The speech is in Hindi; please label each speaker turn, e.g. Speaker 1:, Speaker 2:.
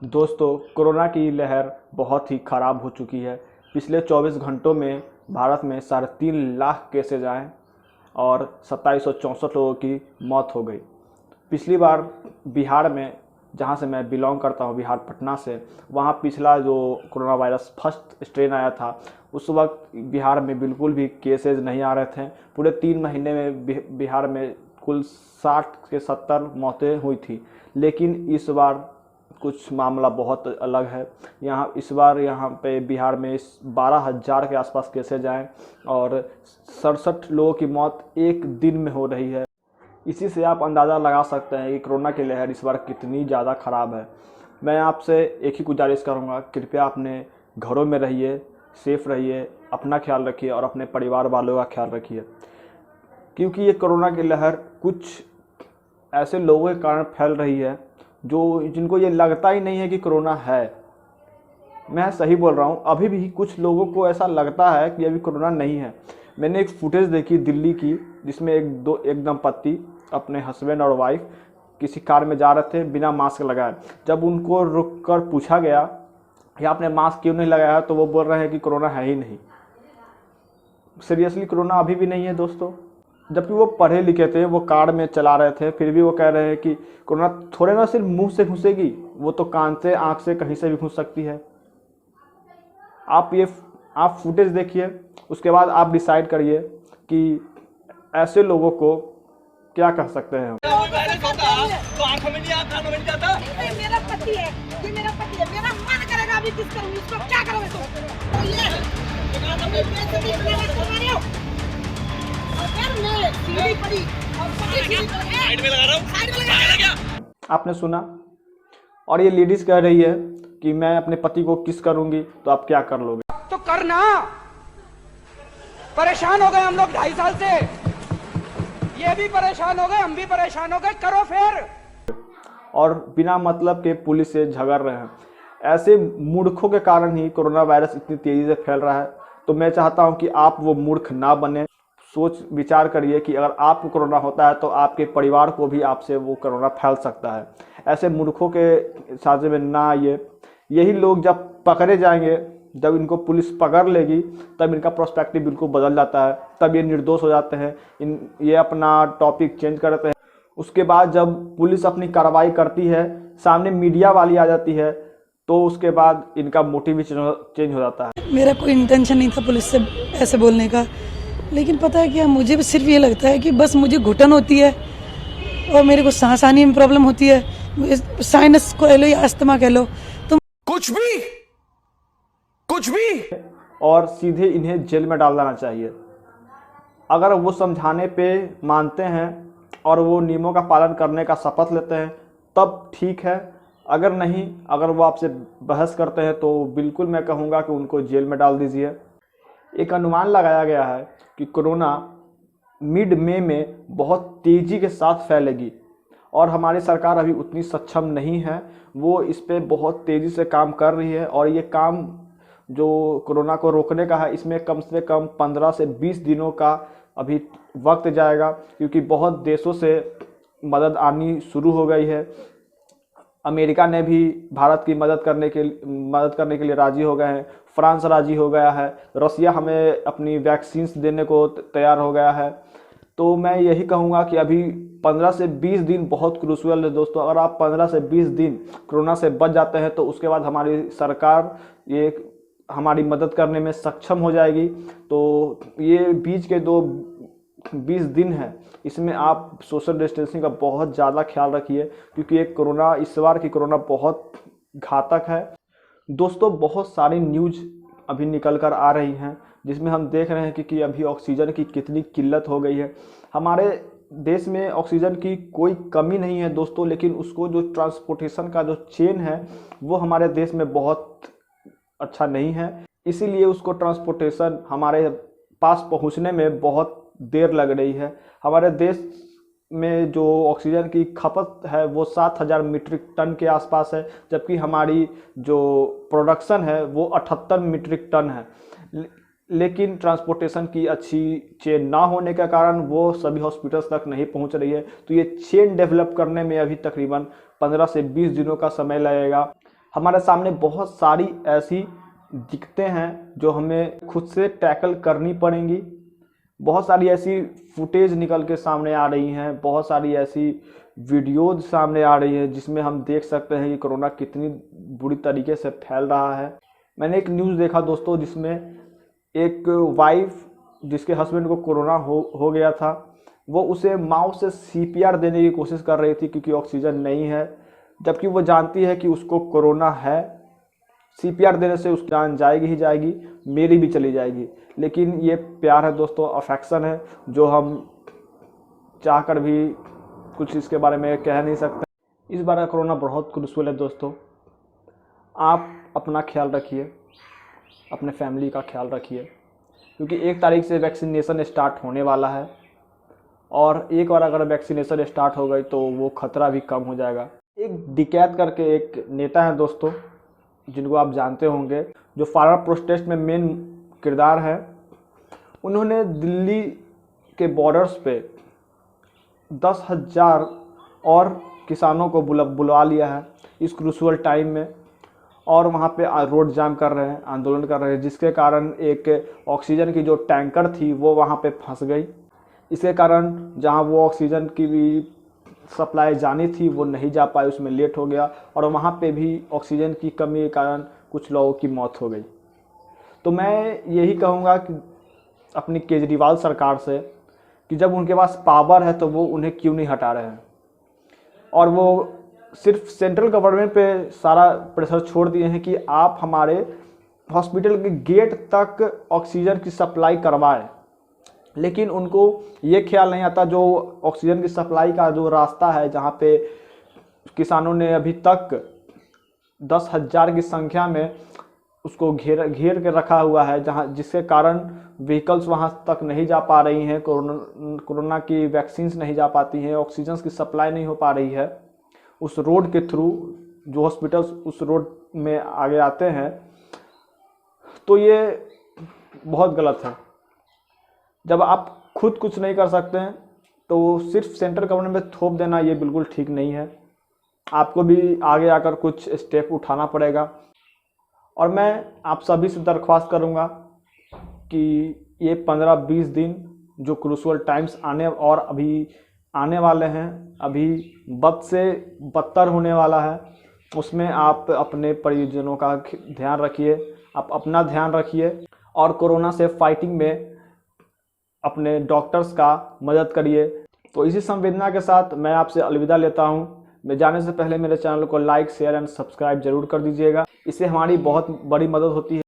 Speaker 1: दोस्तों, कोरोना की लहर बहुत ही ख़राब हो चुकी है। पिछले 24 घंटों में भारत में 3.5 लाख केसेज आए और 2764 लोगों की मौत हो गई। पिछली बार बिहार में, जहां से मैं बिलोंग करता हूं, बिहार पटना से, वहां पिछला जो कोरोना वायरस फर्स्ट स्ट्रेन आया था, उस वक्त बिहार में बिल्कुल भी केसेज नहीं आ रहे थे। पूरे 3 महीने में बिहार में कुल 60 से 70 मौतें हुई थी। लेकिन इस बार कुछ मामला बहुत अलग है। इस बार यहाँ पे बिहार में 12,000 के आसपास केसेज आए और 67 लोगों की मौत एक दिन में हो रही है। इसी से आप अंदाज़ा लगा सकते हैं कि कोरोना की लहर इस बार कितनी ज़्यादा ख़राब है। मैं आपसे एक ही गुजारिश करूँगा, कृपया अपने घरों में रहिए, सेफ रहिए, अपना ख्याल रखिए और अपने परिवार वालों का ख्याल रखिए, क्योंकि ये कोरोना की लहर कुछ ऐसे लोगों के कारण फैल रही है जिनको ये लगता ही नहीं है कि कोरोना है। मैं सही बोल रहा हूँ, अभी भी कुछ लोगों को ऐसा लगता है कि अभी कोरोना नहीं है। मैंने एक फुटेज देखी दिल्ली की, जिसमें एक दंपत्ति अपने हस्बैंड और वाइफ किसी कार में जा रहे थे बिना मास्क लगाए। जब उनको रुक कर पूछा गया कि आपने मास्क क्यों नहीं लगाया, तो वो बोल रहे हैं कि कोरोना है ही नहीं। सीरियसली, कोरोना अभी भी नहीं है दोस्तों। जबकि वो पढ़े लिखे थे, वो कार में चला रहे थे, फिर भी वो कह रहे हैं कि कोरोना थोड़े ना सिर्फ मुंह से घुसेगी, वो तो कान से, आंख से, कहीं से भी घुस सकती है। आप फुटेज देखिए, उसके बाद आप डिसाइड करिए कि ऐसे लोगों को क्या कह सकते हैं हम।
Speaker 2: तो आंखों में नहीं आता, कानों में नहीं जाता।
Speaker 3: ये मेरा पति है, ये मेरा पति है, मेरा मन करेगा अभी किस करूंगी, इसको क्या करूं इसको? तो ये अपने पैसे भी अपने हाथ में मारे हो। और फिर मैं सीढ़ी पड़ी और
Speaker 2: साइड में लगा रहा हूँ, साइड में लगा क्या?
Speaker 1: आपने सुना, और ये लेडीज कह रही है कि मैं अपने पति को किस करूंगी, तो आप क्या कर लोगे?
Speaker 4: तो करना। परेशान हो गए हम लोग 2.5 साल से, ये भी परेशान हो गए, हम भी परेशान हो गए, करो फिर।
Speaker 1: और बिना मतलब के पुलिस से झगड़ रहे हैं। ऐसे मूर्खों के कारण ही कोरोना वायरस इतनी तेजी से फैल रहा है। तो मैं चाहता हूं कि आप वो मूर्ख ना बने। सोच विचार करिए कि अगर आपको कोरोना होता है तो आपके परिवार को भी आपसे वो कोरोना फैल सकता है। ऐसे मूर्खों के साझे में ना आइए। यही लोग जब पकड़े जाएंगे, जब इनको पुलिस पकड़ लेगी, तब इनका पर्सपेक्टिव बिल्कुल बदल जाता है, तब ये निर्दोष हो जाते हैं, ये अपना टॉपिक चेंज करते हैं। उसके बाद जब पुलिस अपनी कार्रवाई करती है, सामने मीडिया वाली आ जाती है, तो उसके बाद इनका मोटिव चेंज हो जाता है।
Speaker 5: मेरा कोई इंटेंशन नहीं था पुलिस से ऐसे बोलने का, लेकिन पता है क्या, मुझे सिर्फ ये लगता है कि बस मुझे घुटन होती है और मेरे को सांस आने में प्रॉब्लम होती है, साइनस कह लो या अस्थमा कह लो, तो
Speaker 4: कुछ भी
Speaker 1: और सीधे इन्हें जेल में डाल देना चाहिए। अगर वो समझाने पे मानते हैं और वो नियमों का पालन करने का शपथ लेते हैं, तब ठीक है। अगर नहीं, अगर वो आपसे बहस करते हैं, तो बिल्कुल मैं कहूँगा कि उनको जेल में डाल दीजिए। एक अनुमान लगाया गया है कि कोरोना मिड मई में बहुत तेज़ी के साथ फैलेगी और हमारी सरकार अभी उतनी सक्षम नहीं है। वो इस पे बहुत तेज़ी से काम कर रही है और ये काम जो कोरोना को रोकने का है, इसमें कम से कम 15 से 20 दिनों का अभी वक्त जाएगा, क्योंकि बहुत देशों से मदद आनी शुरू हो गई है। अमेरिका ने भी भारत की मदद करने के लिए राज़ी हो गए हैं। फ्रांस राज़ी हो गया है। रसिया हमें अपनी वैक्सीन्स देने को तैयार हो गया है। तो मैं यही कहूँगा कि अभी 15 से 20 दिन बहुत क्रूशियल है दोस्तों। अगर आप 15 से 20 दिन कोरोना से बच जाते हैं, तो उसके बाद हमारी सरकार ये हमारी मदद करने में सक्षम हो जाएगी। तो ये बीच के 20 दिन है, इसमें आप सोशल डिस्टेंसिंग का बहुत ज़्यादा ख्याल रखिए, क्योंकि इस बार की कोरोना बहुत घातक है दोस्तों। बहुत सारी न्यूज़ अभी निकल कर आ रही हैं, जिसमें हम देख रहे हैं कि अभी ऑक्सीजन की कितनी किल्लत हो गई है। हमारे देश में ऑक्सीजन की कोई कमी नहीं है दोस्तों, लेकिन उसको जो ट्रांसपोर्टेशन का जो चेन है, वो हमारे देश में बहुत अच्छा नहीं है। इसीलिए उसको ट्रांसपोर्टेशन हमारे पास पहुंचने में बहुत देर लग रही है। हमारे देश में जो ऑक्सीजन की खपत है वो 7,000 मीट्रिक टन के आसपास है, जबकि हमारी जो प्रोडक्शन है वो 78 मीट्रिक टन है। लेकिन ट्रांसपोर्टेशन की अच्छी चेन ना होने के कारण वो सभी हॉस्पिटल्स तक नहीं पहुंच रही है। तो ये चेन डेवलप करने में अभी तकरीबन 15 से 20 दिनों का समय लगेगा। हमारे सामने बहुत सारी ऐसी दिक्कतें हैं जो हमें खुद से टैकल करनी पड़ेंगी। बहुत सारी ऐसी फुटेज निकल के सामने आ रही हैं, बहुत सारी ऐसी वीडियोज सामने आ रही है जिसमें हम देख सकते हैं कि कोरोना कितनी बुरी तरीके से फैल रहा है। मैंने एक न्यूज़ देखा दोस्तों जिसमें एक वाइफ जिसके हस्बैंड को कोरोना हो गया था, वो उसे माउथ से CPR देने की कोशिश कर रही थी क्योंकि ऑक्सीजन नहीं है, जबकि वो जानती है कि उसको कोरोना है। CPR देने से उसकी जान जाएगी ही जाएगी, मेरी भी चली जाएगी। लेकिन ये प्यार है दोस्तों, अफेक्शन है, जो हम चाह कर भी कुछ इसके बारे में कह नहीं सकते। इस बार का कोरोना बहुत क्रूशियल है दोस्तों। आप अपना ख्याल रखिए, अपने फैमिली का ख्याल रखिए, क्योंकि 1 तारीख से वैक्सीनेशन स्टार्ट होने वाला है और एक बार अगर वैक्सीनेशन स्टार्ट हो गई तो वो खतरा भी कम हो जाएगा। एक डिकैत करके एक नेता है दोस्तों, जिनको आप जानते होंगे, जो फार्मर प्रोटेस्ट में मेन किरदार है। उन्होंने दिल्ली के बॉर्डर्स पे 10,000 और किसानों को बुलवा लिया है इस क्रूशियल टाइम में, और वहाँ पे रोड जाम कर रहे हैं, आंदोलन कर रहे हैं, जिसके कारण एक ऑक्सीजन की जो टैंकर थी वो वहाँ पे फंस गई। इसके कारण जहाँ वो ऑक्सीजन की भी सप्लाई जानी थी वो नहीं जा पाई, उसमें लेट हो गया और वहाँ पे भी ऑक्सीजन की कमी के कारण कुछ लोगों की मौत हो गई। तो मैं यही कहूँगा कि अपनी केजरीवाल सरकार से कि जब उनके पास पावर है तो वो उन्हें क्यों नहीं हटा रहे हैं, और वो सिर्फ सेंट्रल गवर्नमेंट पे सारा प्रेशर छोड़ दिए हैं कि आप हमारे हॉस्पिटल के गेट तक ऑक्सीजन की सप्लाई करवाएं। लेकिन उनको ये ख्याल नहीं आता जो ऑक्सीजन की सप्लाई का जो रास्ता है, जहाँ पे किसानों ने अभी तक 10,000 की संख्या में उसको घेर के रखा हुआ है, जिसके कारण व्हीकल्स वहाँ तक नहीं जा पा रही हैं, कोरोना की वैक्सीन्स नहीं जा पाती हैं, ऑक्सीजन की सप्लाई नहीं हो पा रही है। उस रोड के थ्रू जो हॉस्पिटल्स उस रोड में आगे आते हैं, तो ये बहुत गलत है। जब आप खुद कुछ नहीं कर सकते हैं तो सिर्फ सेंट्रल गवर्नमेंट में थोप देना ये बिल्कुल ठीक नहीं है। आपको भी आगे आकर कुछ स्टेप उठाना पड़ेगा। और मैं आप सभी से दरख्वास्त करूंगा कि ये 15-20 दिन जो क्रूशियल टाइम्स आने वाले हैं, अभी बद से बदतर होने वाला है, उसमें आप अपने परिजनों का ध्यान रखिए, आप अपना ध्यान रखिए और कोरोना से फाइटिंग में अपने डॉक्टर्स का मदद करिए। तो इसी संवेदना के साथ मैं आपसे अलविदा लेता हूं। मैं जाने से पहले मेरे चैनल को लाइक, शेयर एंड सब्सक्राइब जरूर कर दीजिएगा, इससे हमारी बहुत बड़ी मदद होती है।